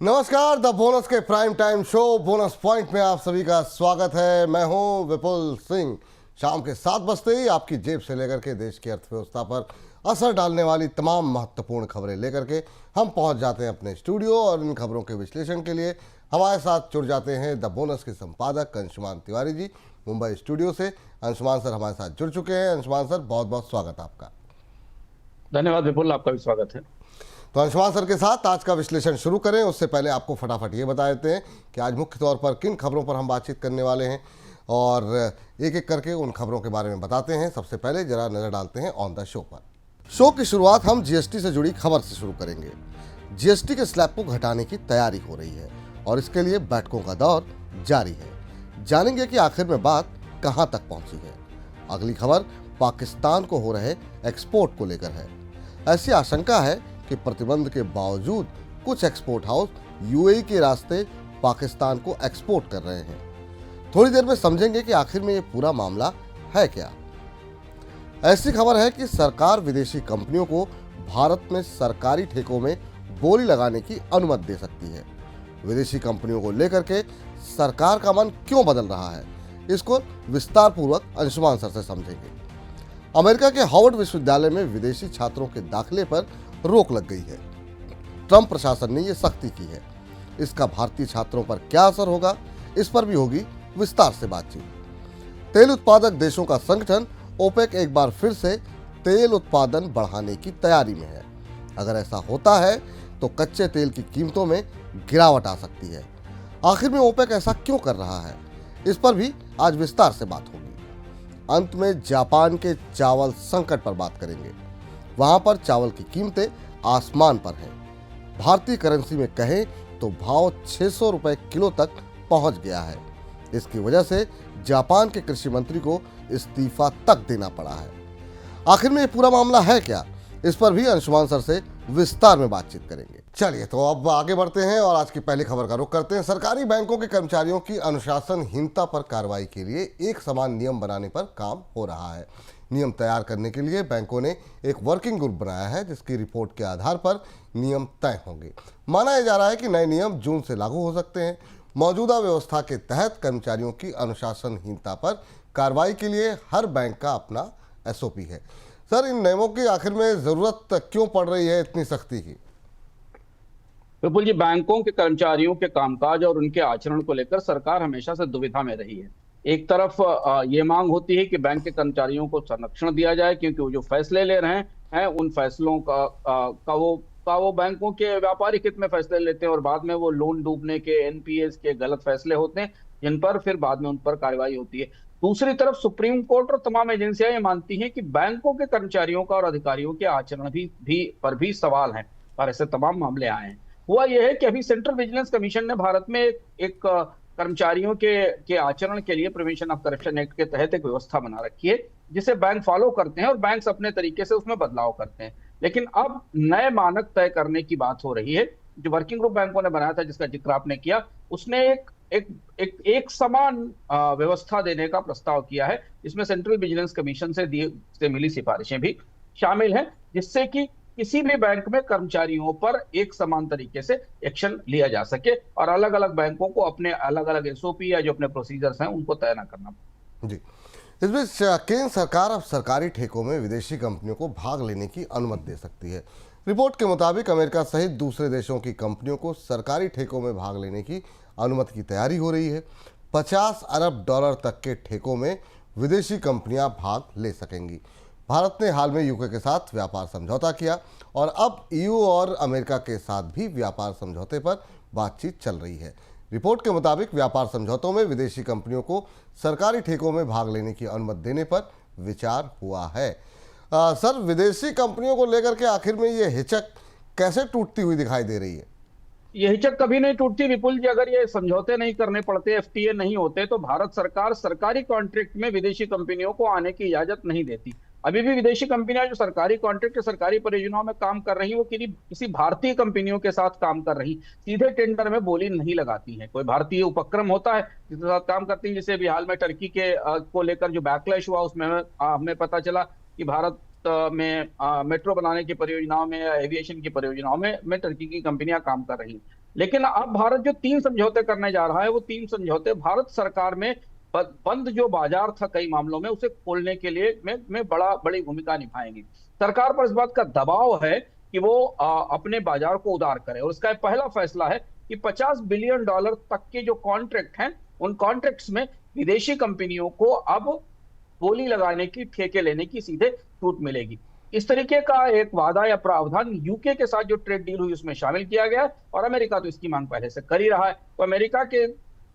नमस्कार, the bonus के prime time show bonus point में आप सभी का स्वागत है। मैं हूं विपुल सिंह। शाम के 7 बजते ही आपकी जेब से लेकर के देश की अर्थव्यवस्था पर असर डालने वाली तमाम महत्वपूर्ण खबरें लेकर के हम पहुंच जाते हैं अपने स्टूडियो और इन खबरों के विश्लेषण के लिए हमारे साथ जुड़ जाते हैं द बोनस के संपादक अंशुमान तिवारी जी मुंबई स्टूडियो से। अंशुमान सर हमारे साथ जुड़ चुके हैं। अंशुमान सर, बहुत बहुत स्वागत आपका। धन्यवाद विपुल, आपका भी स्वागत है। तो अंशुमान सर के साथ आज का विश्लेषण शुरू करें उससे पहले आपको फटाफट ये बता देते हैं कि आज मुख्य तौर पर किन खबरों पर हम बातचीत करने वाले हैं और एक एक करके उन खबरों के बारे में बताते हैं। सबसे पहले जरा नजर डालते हैं ऑन द शो पर। शो की शुरुआत हम जीएसटी से जुड़ी खबर से शुरू करेंगे। जीएसटी के स्लैब को घटाने की तैयारी हो रही है और इसके लिए बैठकों का दौर जारी है। जानेंगे कि आखिर में बात कहां तक पहुंची है। अगली खबर पाकिस्तान को हो रहे एक्सपोर्ट को लेकर है। ऐसी आशंका है कि प्रतिबंध के बावजूद कुछ एक्सपोर्ट हाउस यूएई के रास्ते पाकिस्तान को एक्सपोर्ट कर रहे हैं। थोड़ी देर में समझेंगे कि आखिर में ये पूरा मामला है क्या। ऐसी खबर है कि सरकार विदेशी कंपनियों को भारत में सरकारी ठेकों में बोली लगाने की अनुमति दे सकती है। विदेशी कंपनियों को लेकर के सरकार का मन क्यों बदल रहा है, इसको विस्तार पूर्वक अंशुमान सर से समझेंगे। अमेरिका के हार्वर्ड विश्वविद्यालय में विदेशी छात्रों के दाखिले पर रोक लग गई है। ट्रंप प्रशासन ने यह सख्ती की है। इसका भारतीय छात्रों पर क्या असर होगा, इस पर भी होगी विस्तार से बातचीत। तेल उत्पादक देशों का संगठन ओपेक एक बार फिर से तेल उत्पादन बढ़ाने की तैयारी में है। अगर ऐसा होता है तो कच्चे तेल की कीमतों में गिरावट आ सकती है। आखिर में ओपेक ऐसा क्यों कर रहा है, इस पर भी आज विस्तार से बात होगी। अंत में जापान के चावल संकट पर बात करेंगे। वहां पर चावल की कीमतें आसमान पर हैं। भारतीय करेंसी में कहें तो भाव 600 रुपए किलो तक पहुंच गया है। इसकी वजह से जापान के कृषि मंत्री को इस्तीफा तक देना पड़ा है। आखिर में ये पूरा मामला है क्या, इस पर भी अंशुमान सर से विस्तार में बातचीत करेंगे। चलिए तो अब आगे बढ़ते हैं और आज की पहली खबर का रुख करते हैं। सरकारी बैंकों के कर्मचारियों की अनुशासनहीनता पर कार्रवाई के लिए एक समान नियम बनाने पर काम हो रहा है। नियम तैयार करने के लिए बैंकों ने एक वर्किंग ग्रुप बनाया है जिसकी रिपोर्ट के आधार पर नियम तय होंगे। माना जा रहा है कि नए नियम जून से लागू हो सकते हैं। मौजूदा व्यवस्था के तहत कर्मचारियों की अनुशासनहीनता पर कार्रवाई के लिए हर बैंक का अपना एसओपी है। सर, इन नियमों की आखिर में जरूरत क्यों पड़ रही है, इतनी सख्ती की? विपुल जी, बैंकों के कर्मचारियों के कामकाज और उनके आचरण को लेकर सरकार हमेशा से दुविधा में रही है। एक तरफ ये मांग होती है कि बैंक के कर्मचारियों को संरक्षण दिया जाए क्योंकि वो जो फैसले ले रहे हैं उन फैसलों का वो बैंकों के व्यापारिक हित में फैसले लेते हैं और बाद में वो लोन डूबने के, एनपीएस के गलत फैसले होते हैं जिन पर फिर बाद में उन पर कार्रवाई होती है। दूसरी तरफ सुप्रीम कोर्ट और तमाम एजेंसियां ये मानती हैं कि बैंकों के कर्मचारियों का और अधिकारियों के आचरण भी सवाल हैं और ऐसे तमाम मामले आए हैं। हुआ यह है कि अभी सेंट्रल विजिलेंस कमीशन ने भारत में एक कर्मचारियों के आचरण के लिए प्रिवेंशन ऑफ करप्शन एक्ट के तहत एक व्यवस्था बना रखी है जिसे बैंक फॉलो करते हैं और बैंक अपने तरीके से उसमें बदलाव करते हैं। लेकिन अब नए मानक तय करने की बात हो रही है। जो वर्किंग ग्रुप बैंकों ने बनाया था जिसका जिक्र आपने किया, उसने एक समान व्यवस्था देने का प्रस्ताव किया है। इसमें सेंट्रल विजिलेंस कमीशन से मिली सिफारिशें भी शामिल हैं जिससे कि किसी भी बैंक में कर्मचारियों पर एक समान तरीके से एक्शन लिया जा सके और अलग अलग बैंकों को अपने अलग अलग एसओपी या जो अपने प्रोसीजर्स हैं उनको तय न करना जी। इस बीच केंद्र सरकार अब सरकारी ठेकों में विदेशी कंपनियों को भाग लेने की अनुमति दे सकती है। रिपोर्ट के मुताबिक अमेरिका सहित दूसरे देशों की कंपनियों को सरकारी ठेकों में भाग लेने की अनुमति की तैयारी हो रही है। 50 अरब डॉलर तक के ठेकों में विदेशी कंपनियां भाग ले सकेंगी। भारत ने हाल में यूके के साथ व्यापार समझौता किया और अब ईयू और अमेरिका के साथ भी व्यापार समझौते पर बातचीत चल रही है। रिपोर्ट के मुताबिक व्यापार समझौतों में विदेशी कंपनियों को सरकारी ठेकों में भाग लेने की अनुमति देने पर विचार हुआ है। सर, विदेशी कंपनियों को लेकर के आखिर में ये हिचक कैसे टूटती हुई दिखाई दे रही है? ये हिचक कभी नहीं टूटती विपुल जी। अगर ये समझौते नहीं करने पड़ते, एफटीए नहीं होते, तो भारत सरकार सरकारी कॉन्ट्रैक्ट में विदेशी कंपनियों को आने की इजाजत नहीं देती। अभी भी विदेशी कंपनियां जो सरकारी कॉन्ट्रैक्ट, सरकारी परियोजनाओं में काम कर रही हैं, वो किसी भारतीय कंपनियों के साथ काम कर रही, सीधे टेंडर में बोली नहीं लगाती हैं। कोई भारतीय उपक्रम होता है जिसके साथ काम करती हैं। जैसे अभी हाल में टर्की के को लेकर जो बैकलैश हुआ, उसमें हमें पता चला कि भारत में मेट्रो बनाने की परियोजनाओं में या एविएशन की परियोजनाओं में टर्की की कंपनियां काम कर रही हैं। लेकिन अब भारत जो 3 समझौते करने जा रहा है, वो 3 समझौते भारत सरकार में बंद जो बाजार था कई मामलों में, उसे खोलने के लिए में बड़ी भूमिका निभाएंगी। सरकार पर इस बात का दबाव है कि वो अपने बाजार को उदार करे, और उसका पहला फैसला है कि $50 बिलियन तक के जो कॉन्ट्रैक्ट हैं, उन कॉन्ट्रैक्ट्स में विदेशी कंपनियों को अब बोली लगाने की, ठेके लेने की सीधे छूट मिलेगी। इस तरीके का एक वादा या प्रावधान यूके के साथ जो ट्रेड डील हुई उसमें शामिल किया गया है, और अमेरिका तो इसकी मांग पहले से कर ही रहा है। तो अमेरिका के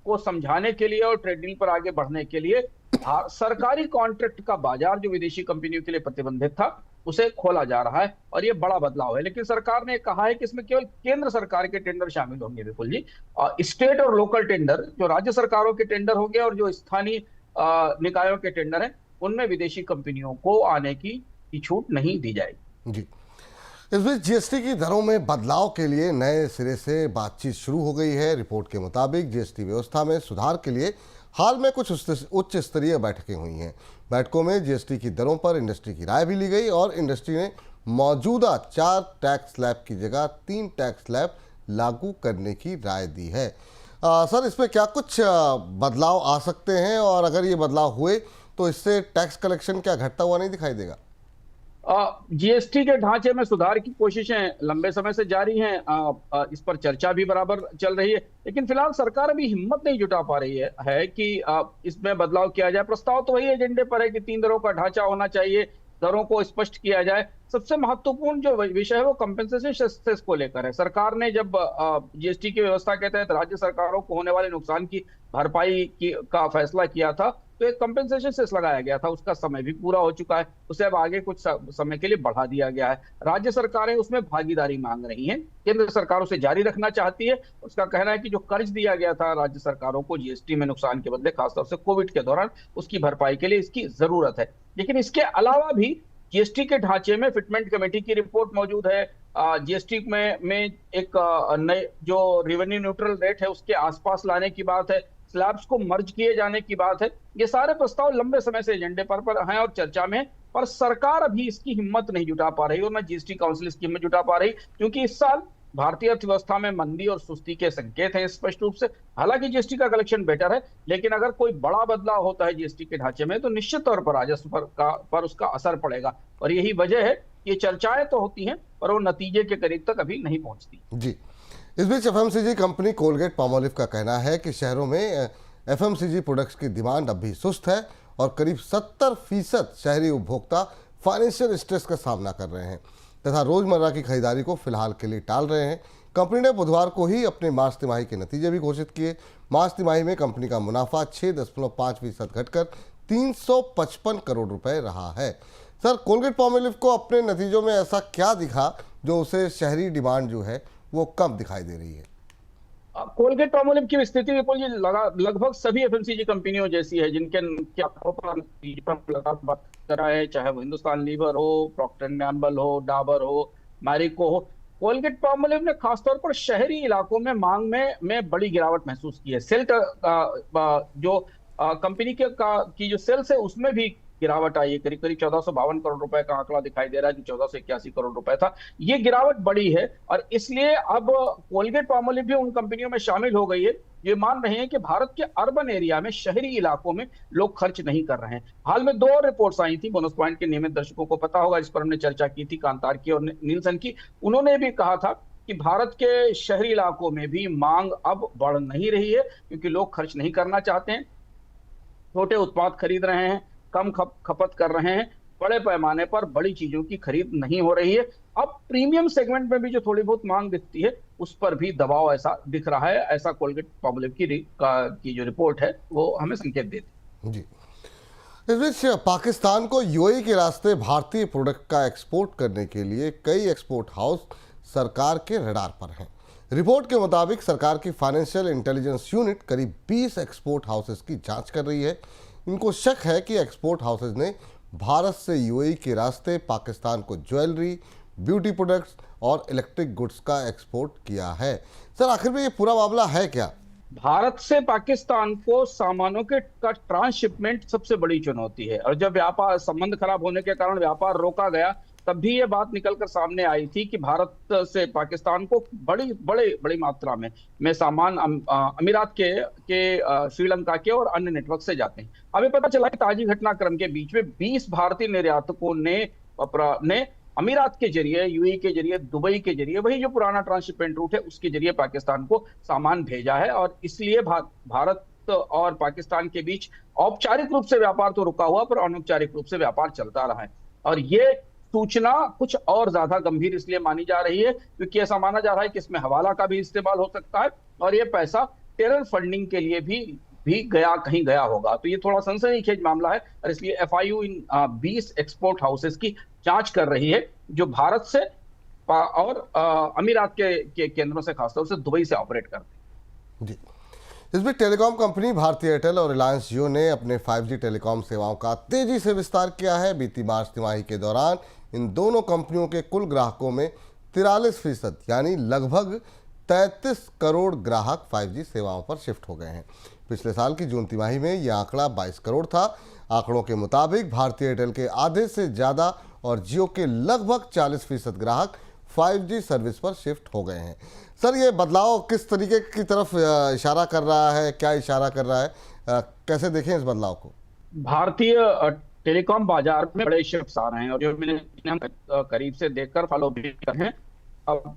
को समझाने के लिए और ट्रेड डील पर आगे बढ़ने के लिए सरकारी कॉन्ट्रैक्ट का बाजार जो विदेशी कंपनियों के लिए प्रतिबंधित था, उसे खोला जा रहा है, और ये बड़ा बदलाव है। लेकिन सरकार ने कहा है कि इसमें केवल केंद्र सरकार के टेंडर शामिल होंगे विपुल जी। स्टेट और लोकल टेंडर, जो राज्य सरकारों के टेंडर होंगे और जो स्थानीय निकायों के टेंडर हैं, उनमें विदेशी कंपनियों को आने की छूट नहीं दी जाएगी। जी। इस बीच जीएसटी की दरों में बदलाव के लिए नए सिरे से बातचीत शुरू हो गई है। रिपोर्ट के मुताबिक जीएसटी व्यवस्था में सुधार के लिए हाल में कुछ उच्च स्तरीय बैठकें हुई हैं। बैठकों में जीएसटी की दरों पर इंडस्ट्री की राय भी ली गई, और इंडस्ट्री ने मौजूदा 4 टैक्स स्लैब की जगह 3 टैक्स स्लैब लागू करने की राय दी है। सर, इसमें क्या कुछ बदलाव आ सकते हैं, और अगर ये बदलाव हुए तो इससे टैक्स कलेक्शन क्या घटता हुआ नहीं दिखाई देगा? जीएसटी के ढांचे में सुधार की कोशिशें लंबे समय से जारी हैं। इस पर चर्चा भी बराबर चल रही है, लेकिन फिलहाल सरकार अभी हिम्मत नहीं जुटा पा रही है कि इसमें बदलाव किया जाए। प्रस्ताव तो वही एजेंडे पर है कि 3 दरों का ढांचा होना चाहिए, दरों को स्पष्ट किया जाए। सबसे महत्वपूर्ण जो विषय है वो कंपेंसेशन सेस को लेकर है। सरकार ने जब जीएसटी की व्यवस्था के तहत राज्य सरकारों को होने वाले नुकसान की भरपाई का फैसला किया था, तो एक कंपेंसेशन सेस लगाया गया था। उसका समय भी पूरा हो चुका है, उसे अब आगे कुछ समय के लिए बढ़ा दिया गया है। राज्य सरकारें उसमें भागीदारी मांग रही हैं, केंद्र सरकार उसे जारी रखना चाहती है। उसका कहना है कि जो कर्ज दिया गया था राज्य सरकारों को जीएसटी में नुकसान के बदले, खासतौर से कोविड के दौरान, उसकी भरपाई के लिए इसकी जरूरत है। लेकिन इसके अलावा भी जीएसटी के ढांचे में फिटमेंट कमेटी की रिपोर्ट मौजूद है। जीएसटी में एक नए जो रेवेन्यू न्यूट्रल रेट है उसके आसपास लाने की बात है, स्लैब्स को मर्ज किए जाने की बात है। ये सारे प्रस्ताव लंबे समय से एजेंडे पर हैं और चर्चा में, पर सरकार अभी इसकी हिम्मत नहीं जुटा पा रही, और ना जीएसटी काउंसिल इसकी हिम्मत जुटा पा रही, क्योंकि इस साल भारतीय अर्थव्यवस्था में मंदी और सुस्ती के संकेत हैं स्पष्ट रूप से। हालांकि जीएसटी का कलेक्शन बेटर है, लेकिन अगर कोई बड़ा बदलाव होता है जीएसटी के ढांचे में, तो निश्चित तौर पर राजस्व पर उसका असर पड़ेगा। और यही वजह है कि चर्चाएं तो होती हैं, पर वो नतीजे के करीब तक अभी नहीं पहुंचती। जी। इस बीच एफएमसीजी कंपनी कोलगेट पामोलिव का कहना है कि शहरों में एफएमसीजी प्रोडक्ट्स की डिमांड अब भी सुस्त है, और करीब 70% शहरी उपभोक्ता फाइनेंशियल स्ट्रेस का सामना कर रहे हैं तथा रोजमर्रा की खरीदारी को फिलहाल के लिए टाल रहे हैं। कंपनी ने बुधवार को ही अपने मार्च तिमाही के नतीजे भी घोषित किए। मार्च तिमाही में कंपनी का मुनाफा 6.5% घटकर 355 करोड़ रुपए रहा है। सर, कोलगेट पामोलिव को अपने नतीजों में ऐसा क्या दिखा जो उसे शहरी डिमांड जो है वो कम दिखाई दे रही है? कोलगेट पामोलिव की स्थिति विपुल जी लगभग सभी एफएमसीजी कंपनियों जैसी है, जिनके बात कर रहा है, चाहे वो हिंदुस्तान लीवर हो, प्रॉक्टर एंड गैम्बल हो, डाबर हो, मैरिको हो। कोलगेट पामोलिव ने खासतौर पर शहरी इलाकों में मांग में बड़ी गिरावट महसूस की है। सेल जो कंपनी की जो सेल्स है उसमें भी गिरावट आई है। करीब करीब 1452 करोड़ रुपए का आंकड़ा दिखाई दे रहा है, जो 1481 करोड़ रुपए था। ये गिरावट बड़ी है, और इसलिए अब कोलगेट पामोलिव भी उन कंपनियों में शामिल हो गई है। ये मान रहे हैं कि भारत के अर्बन एरिया में, शहरी इलाकों में लोग खर्च नहीं कर रहे हैं। हाल में 2 और रिपोर्ट्स आई थी, बोनस पॉइंट के नियमित दर्शकों को पता होगा, इस पर हमने चर्चा की थी, कांतार की और नीलसन की। उन्होंने भी कहा था कि भारत के शहरी इलाकों में भी मांग अब बढ़ नहीं रही है, क्योंकि लोग खर्च नहीं करना चाहते हैं, छोटे उत्पाद खरीद रहे हैं, कम खपत कर रहे हैं, बड़े पैमाने पर बड़ी चीजों की खरीद नहीं हो रही है। अब प्रीमियम सेगमेंट में भी जो थोड़ी बहुत मांग दिखती है, उस पर भी दबाव ऐसा दिख रहा है। ऐसा कोलगेट पामोलिव की जो रिपोर्ट है वो हमें संकेत देती है। जी। इस बीच पाकिस्तान को यूएई के रास्ते भारतीय प्रोडक्ट का एक्सपोर्ट करने के लिए कई एक्सपोर्ट हाउस सरकार के रडार पर हैं। रिपोर्ट के मुताबिक सरकार की फाइनेंशियल इंटेलिजेंस यूनिट करीब 20 एक्सपोर्ट हाउसेस की जांच कर रही है। इनको शक है कि एक्सपोर्ट हाउसेज ने भारत से यूएई के रास्ते पाकिस्तान को ज्वेलरी, ब्यूटी प्रोडक्ट्स और इलेक्ट्रिक गुड्स का एक्सपोर्ट किया है। सर, आखिर में ये पूरा मामला है क्या? भारत से पाकिस्तान को सामानों के ट्रांसशिपमेंट सबसे बड़ी चुनौती है, और जब व्यापार संबंध खराब होने के कारण व्यापार रोका गया, तब भी ये बात निकलकर सामने आई थी कि भारत से पाकिस्तान को बड़ी मात्रा में सामान अमीरात के श्रीलंका के और अन्य नेटवर्क से जाते हैं। अभी पता चला कि ताजी घटनाक्रम के बीच में 20 भारतीय निर्यातकों ने अमीरात के जरिए, यूएई के जरिए, दुबई के जरिए, वही जो पुराना ट्रांसशिपमेंट रूट है उसके जरिए पाकिस्तान को सामान भेजा है। और इसलिए भारत और पाकिस्तान के बीच औपचारिक रूप से व्यापार तो रुका हुआ, पर अनौपचारिक रूप से व्यापार चलता रहा है। और ये सूचना कुछ और ज्यादा गंभीर इसलिए मानी जा रही है क्योंकि ऐसा माना जा रहा है कि इसमें हवाला का भी इस्तेमाल हो सकता है और ये पैसा टेरर फंडिंग के लिए भी कहीं गया होगा। तो ये थोड़ा सनसनीखेज मामला है और इसलिए एफआईयू इन 20 एक्सपोर्ट हाउसेस की जांच कर रही है जो भारत से और अमीरात के केंद्रों से, खासतौर से दुबई से ऑपरेट करते हैं। जी, इस बीच टेलीकॉम कंपनी भारती एयरटेल और रिलायंस जियो ने अपने 5G टेलीकॉम सेवाओं का तेजी से विस्तार किया है। बीती मार्च तिमाही के दौरान इन दोनों कंपनियों के कुल ग्राहकों में 43% यानी लगभग 33 करोड़ ग्राहक 5G सेवाओं पर शिफ्ट हो गए हैं। पिछले साल की जून तिमाही में यह आंकड़ा 22 करोड़ था। आंकड़ों के मुताबिक भारतीय एयरटेल के आधे से ज़्यादा और जियो के लगभग 40% ग्राहक 5G सर्विस पर शिफ्ट हो गए हैं। सर, ये बदलाव किस तरीके की तरफ इशारा कर रहा है, क्या इशारा कर रहा है, कैसे देखें इस बदलाव को? भारतीय टेलीकॉम बाजार में बड़े शिफ्ट्स आ रहे हैं और जो हम करीब से देखकर फॉलो भी कर रहे हैं। अब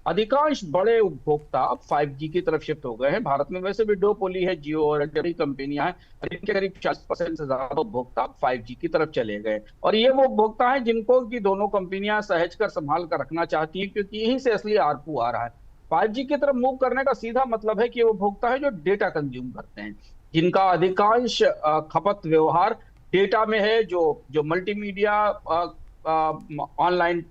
अधिकांश बड़े उपभोक्ता अब 5G की तरफ शिफ्ट हो गए हैं। भारत में वैसे भी डुओपोली है, जियो और एयरटेल कंपनियां हैं, इनके करीब 40% से ज्यादा उपभोक्ता 5G की तरफ चले गए। और ये वो उपभोक्ता हैं जिनको कि दोनों कंपनियां सहज कर संभाल कर रखना चाहती हैं क्योंकि यहीं से असली आरपू आ रहा है। 5G की तरफ मूव करने का सीधा मतलब है कि वो उपभोक्ता है जो डेटा कंज्यूम करते हैं, जिनका अधिकांश खपत व्यवहार डेटा में है, जो मल्टीमीडिया, ऑनलाइन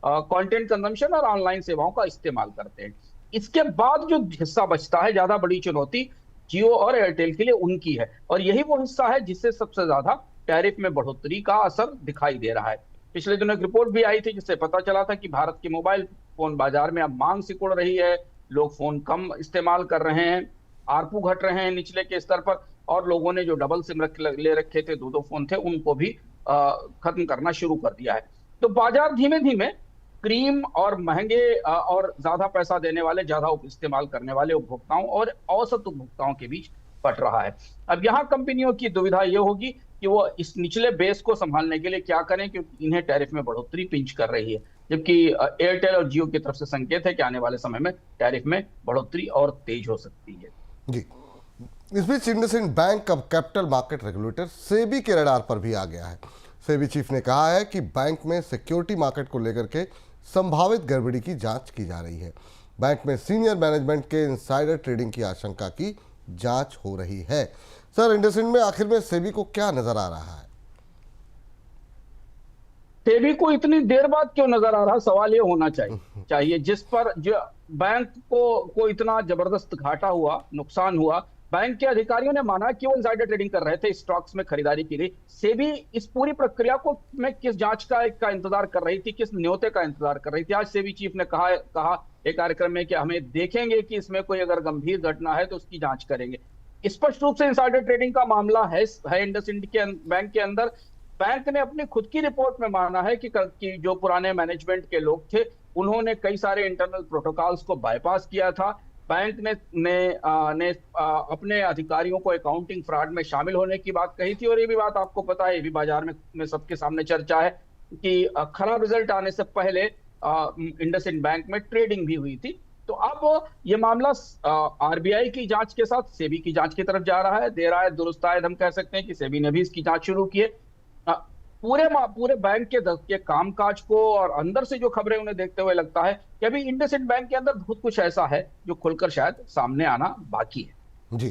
कंटेंट कंजम्पशन और ऑनलाइन सेवाओं का इस्तेमाल करते हैं। इसके बाद जो हिस्सा बचता है, ज्यादा बड़ी चुनौती जियो और एयरटेल के लिए उनकी है और यही वो हिस्सा है जिससे सबसे ज्यादा टैरिफ में बढ़ोतरी का असर दिखाई दे रहा है। पिछले दिनों एक रिपोर्ट भी आई थी जिससे पता चला था कि भारत के मोबाइल फोन बाजार में अब मांग सिकुड़ रही है, लोग फोन कम इस्तेमाल कर रहे हैं, आरपू घट रहे हैं निचले के स्तर पर, और लोगों ने जो डबल सिम ले रखे थे, दो फोन थे, उनको भी खत्म करना शुरू कर दिया है। तो बाजार धीमे धीमे क्रीम और महंगे और ज्यादा पैसा देने वाले, ज्यादा इस्तेमाल करने वाले उपभोक्ताओं और औसत उपभोक्ताओं के बीच बट रहा है। अब यहाँ कंपनियों की दुविधा यह होगी कि वो इस निचले बेस को संभालने के लिए क्या करें, क्योंकि इन्हें टैरिफ में बढ़ोतरी पिंच कर रही है, जबकि एयरटेल और जियो की तरफ से संकेत है कि आने वाले समय में टैरिफ में बढ़ोतरी और तेज हो सकती है। जी, इस बीच इंडसइंड बैंक अब कैपिटल मार्केट रेगुलेटर सेबी के रडार पर भी आ गया है। सेबी चीफ ने कहा है कि बैंक में सिक्योरिटी मार्केट को लेकर के संभावित गड़बड़ी की जांच की जा रही है। बैंक में सीनियर मैनेजमेंट के इनसाइडर ट्रेडिंग की आशंका की जांच हो रही है। सर, इंडसइंड में आखिर में सेबी को क्या नजर आ रहा है? सेबी को इतनी देर बाद क्यों नजर आ रहा, सवाल ये होना चाहिए जिस पर जो बैंक को इतना जबरदस्त घाटा हुआ, नुकसान हुआ। बैंक के अधिकारियों ने माना कि वो इनसाइडर ट्रेडिंग कर रहे थे, स्टॉक्स में खरीदारी की रही। सेबी इस पूरी प्रक्रिया को में किस जांच का इंतजार कर रही थी, किस न्योते का इंतजार कर रही थी? आज सेबी चीफ ने कहा एक कार्यक्रम में कि हमें देखेंगे कि इसमें कोई अगर गंभीर घटना है तो उसकी जांच करेंगे। स्पष्ट रूप से इनसाइडर ट्रेडिंग का मामला है इंडसइंड के बैंक के अंदर। बैंक ने अपनी खुद की रिपोर्ट में माना है कि जो पुराने मैनेजमेंट के लोग थे उन्होंने कई सारे इंटरनल प्रोटोकॉल्स को बाईपास किया था। बैंक ने अपने अधिकारियों को अकाउंटिंग फ्रॉड में शामिल होने की बात कही थी और ये भी बात आपको पता है, ये भी बाजार में सबके सामने चर्चा है कि खराब रिजल्ट आने से पहले इंडसइंड बैंक में ट्रेडिंग भी हुई थी। तो अब ये मामला आरबीआई की जांच के साथ सेबी की जांच की तरफ जा रहा है। देर आए दुरुस्त आए, हम कह सकते हैं कि सेबी ने भी इसकी जांच शुरू की है। पूरे बैंक के कामकाज को और अंदर से जो खबरें उन्हें देखते हुए लगता है कि अभी इंडसइंड बैंक के अंदर बहुत कुछ ऐसा है जो खुलकर शायद सामने आना बाकी है। जी,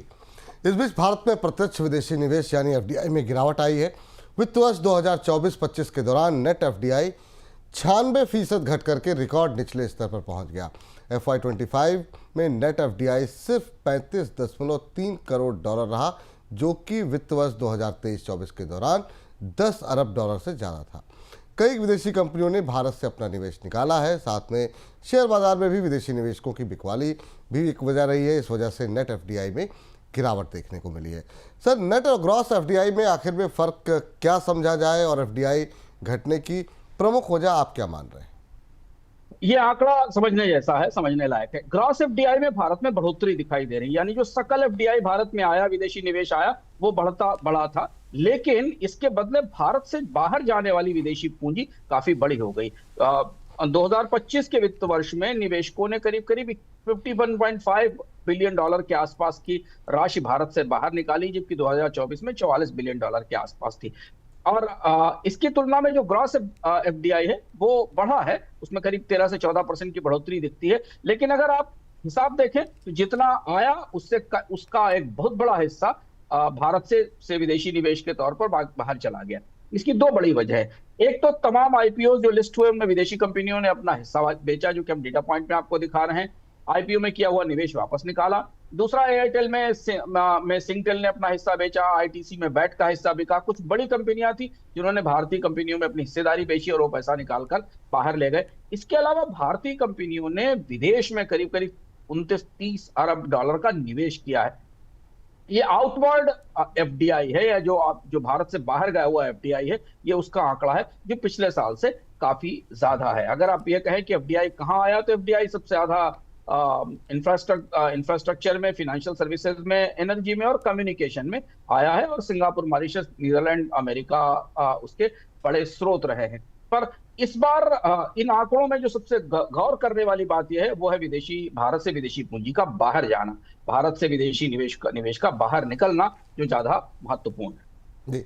इस बीच भारत में प्रत्यक्ष विदेशी निवेश यानी एफडीआई में गिरावट आई है। वित्त वर्ष 2024-25 के दौरान नेट एफडीआई 96% घट करके रिकॉर्ड निचले स्तर पर पहुंच गया। FY25 में नेट एफडीआई सिर्फ 35.3 करोड़ डॉलर रहा, जो कि वित्त वर्ष 2023-24 के दौरान 10 अरब डॉलर से ज़्यादा था। कई विदेशी कंपनियों ने भारत से अपना निवेश निकाला है। साथ में शेयर बाजार में भी विदेशी निवेशकों की बिकवाली भी एक वजह रही है। इस वजह से नेट एफडीआई में गिरावट देखने को मिली है। सर, नेट और ग्रॉस एफडीआई में आखिर में फ़र्क क्या समझा जाए और एफडीआई घटने की प्रमुख वजह आप क्या मान रहे हैं? ये आंकड़ा समझने जैसा है, समझने लायक है। ग्रॉस एफडीआई में भारत में बढ़ोतरी दिखाई दे रही है, यानी जो सकल एफडीआई भारत में आया, विदेशी निवेश आया, वो बढ़ा था। लेकिन इसके बदले भारत से बाहर जाने वाली विदेशी पूंजी काफी बड़ी हो गई। 2025 के वित्त वर्ष में निवेशकों ने करीब करीब 51.5 बिलियन डॉलर के आसपास की राशि भारत से बाहर निकाली, जबकि 2024 में 44 बिलियन डॉलर के आसपास थी। और इसकी तुलना में जो ग्रॉस एफडीआई है वो बढ़ा है, उसमें करीब 13 से 14% की बढ़ोतरी दिखती है। लेकिन अगर आप हिसाब देखें तो जितना आया उसका एक बहुत बड़ा हिस्सा भारत से विदेशी निवेश के तौर पर बाहर चला गया। इसकी दो बड़ी वजह है। एक तो तमाम आईपीओ जो लिस्ट हुए उनमें विदेशी कंपनियों ने अपना हिस्सा बेचा, जो कि हम डेटा पॉइंट में आपको दिखा रहे हैं। आईपीओ में किया हुआ निवेश वापस निकाला। दूसरा, एयरटेल में सिंगटेल ने अपना हिस्सा बेचा, आईटीसी में बैट का हिस्सा बिका। कुछ बड़ी कंपनियां थी जिन्होंने भारतीय कंपनियों में अपनी हिस्सेदारी बेची और वो पैसा निकालकर बाहर ले गए। इसके अलावा भारतीय कंपनियों ने विदेश में करीब करीब 29-30 अरब डॉलर का निवेश किया है। ये आउटवर्ड एफडीआई है, या जो भारत से बाहर गया हुआ एफडीआई है, ये उसका आंकड़ा है जो पिछले साल से काफी ज्यादा है। अगर आप ये कहें कि एफडीआई कहाँ आया, तो एफडीआई सबसे ज्यादा इंफ्रास्ट्रक्चर में, फाइनेंशियल सर्विसेज में, एनर्जी में और कम्युनिकेशन में आया है। और सिंगापुर, मॉरिशस, नीदरलैंड, अमेरिका उसके बड़े स्रोत रहे हैं। पर इस बार इन आंकड़ों में जो सबसे गौर करने वाली बात यह है, वो है भारत से विदेशी पूंजी का बाहर जाना, भारत से विदेशी निवेश का बाहर निकलना, जो ज्यादा महत्वपूर्ण है। जी,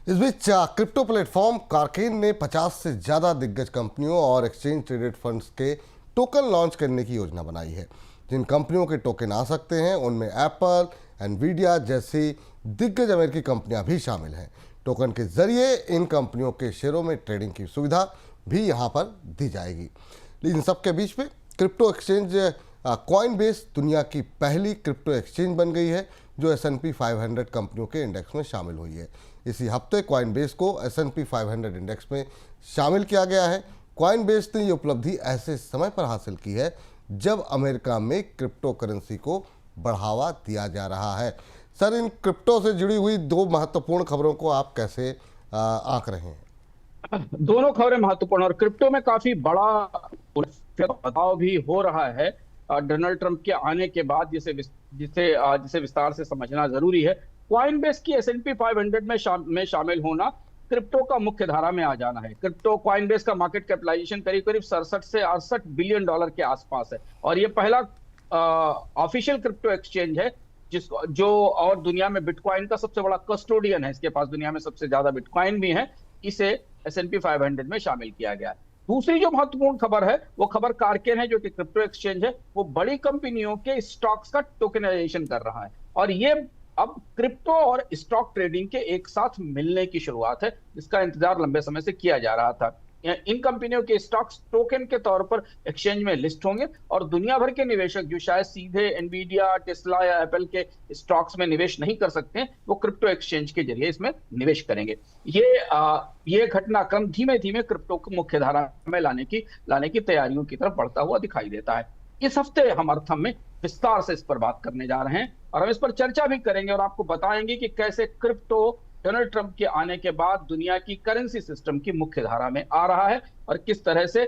इस बीच क्रिप्टो प्लेटफॉर्म कारकेन ने 50 से ज्यादा दिग्गज कंपनियों और एक्सचेंज ट्रेडेड फंड्स के टोकन लॉन्च करने की योजना बनाई है। जिन कंपनियों के टोकन आ सकते हैं उनमें एप्पल, एनवीडिया जैसी दिग्गज अमेरिकी कंपनियां भी शामिल हैं। टोकन के जरिए इन कंपनियों के शेयरों में ट्रेडिंग की सुविधा भी यहां पर दी जाएगी। लेकिन सबके बीच में क्रिप्टो एक्सचेंज कॉइनबेस दुनिया की पहली क्रिप्टो एक्सचेंज बन गई है, जो S&P 500 कंपनियों के इंडेक्स में शामिल हुई है। इसी हफ्ते कॉइनबेस को S&P 500 इंडेक्स में शामिल किया गया है। कॉइनबेस ने ये उपलब्धि ऐसे समय पर हासिल की है जब अमेरिका में क्रिप्टो करेंसी को बढ़ावा दिया जा रहा है। सर, इन क्रिप्टो से जुड़ी हुई दो महत्वपूर्ण खबरों को आप कैसे आंक रहे हैं? दोनों खबरें महत्वपूर्ण, और क्रिप्टो में काफी बड़ा बदलाव भी हो रहा है डोनाल्ड ट्रंप के आने के बाद, जिसे विस्तार से समझना जरूरी है। कॉइनबेस की S&P 500 में शामिल होना क्रिप्टो का मुख्य धारा में आ जाना है। क्रिप्टो कॉइनबेस का मार्केट कैपिटलाइजेशन करीब करीब 67 से 68 बिलियन डॉलर के आसपास है, और ये पहला ऑफिशियल क्रिप्टो एक्सचेंज है और दुनिया में बिटकॉइन का सबसे बड़ा कस्टोडियन है। इसके पास दुनिया में सबसे ज्यादा बिटकॉइन भी है। इसे S&P 500 में शामिल किया गया है। दूसरी जो महत्वपूर्ण खबर है वो खबर कारकेन है, जो कि क्रिप्टो एक्सचेंज है। वो बड़ी कंपनियों के स्टॉक्स का टोकनाइजेशन कर रहा है, और ये अब क्रिप्टो और स्टॉक ट्रेडिंग के एक साथ मिलने की शुरुआत है, जिसका इंतजार लंबे समय से किया जा रहा था। इन कंपनियों के स्टॉक्स टोकन के तौर पर एक्सचेंज में लिस्ट होंगे, और दुनिया भर के निवेशक जो शायद सीधे एनवीडिया, टेस्ला या एप्पल के स्टॉक्स में निवेश नहीं कर सकते हैं, वो क्रिप्टो एक्सचेंज के जरिए इसमें निवेश करेंगे। ये घटनाक्रम धीमे धीमे क्रिप्टो को मुख्य धारा में लाने की तैयारियों की तरफ बढ़ता हुआ दिखाई देता है। इस हफ्ते हम अर्थम में विस्तार से इस पर बात करने जा रहे हैं, और हम इस पर चर्चा भी करेंगे और आपको बताएंगे कि कैसे क्रिप्टो डोनाल्ड ट्रंप के आने के बाद दुनिया की करेंसी सिस्टम की मुख्य धारा में आ रहा है, और किस तरह से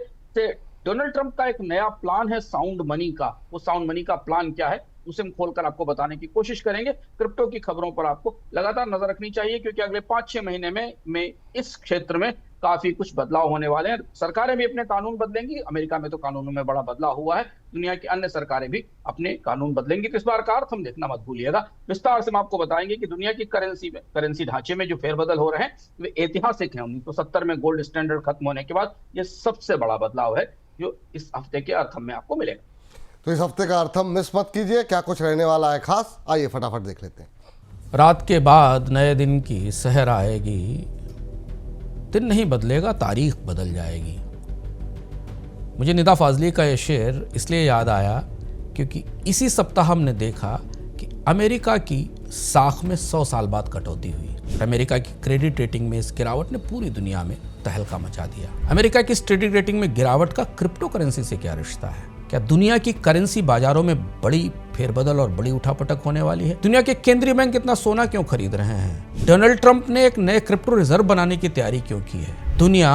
डोनाल्ड ट्रंप का एक नया प्लान है साउंड मनी का। वो साउंड मनी का प्लान क्या है, उसे हम खोलकर आपको बताने की कोशिश करेंगे। क्रिप्टो की खबरों पर आपको लगातार नजर रखनी चाहिए, क्योंकि अगले 5-6 महीने में इस क्षेत्र में काफी कुछ बदलाव होने वाले हैं। सरकारें भी अपने कानून बदलेंगी। अमेरिका में तो कानूनों में बड़ा बदलाव हुआ है, दुनिया की अन्य सरकारें भी अपने कानून बदलेंगी। तो इस बार का अर्थ हम देखना मत भूलिएगा। विस्तार से हम आपको बताएंगे कि दुनिया की करेंसी ढांचे में जो फेरबदल हो रहे हैं वे ऐतिहासिक हैं। 1970 में गोल्ड स्टैंडर्ड खत्म होने के बाद ये सबसे बड़ा बदलाव है जो इस हफ्ते के अर्थम में आपको मिलेगा। तो इस हफ्ते का अर्थम मिस मत कीजिए। क्या कुछ रहने वाला है खास, आइए फटाफट देख लेते हैं। रात के बाद नए दिन की सहर आएगी, दिन नहीं बदलेगा, तारीख बदल जाएगी। मुझे निदा फाजली का ये शेर इसलिए याद आया क्योंकि इसी सप्ताह हमने देखा कि अमेरिका की साख में 100 साल बाद कटौती हुई। अमेरिका की क्रेडिट रेटिंग में इस गिरावट ने पूरी दुनिया में तहलका मचा दिया। अमेरिका की क्रेडिट रेटिंग में गिरावट का क्रिप्टो करेंसी से क्या रिश्ता है? क्या दुनिया की करेंसी बाजारों में बड़ी फेरबदल और बड़ी उठापटक होने वाली है? दुनिया के केंद्रीय बैंक इतना सोना क्यों खरीद रहे हैं? डोनाल्ड ट्रंप ने एक नए क्रिप्टो रिजर्व बनाने की तैयारी क्यों की है? दुनिया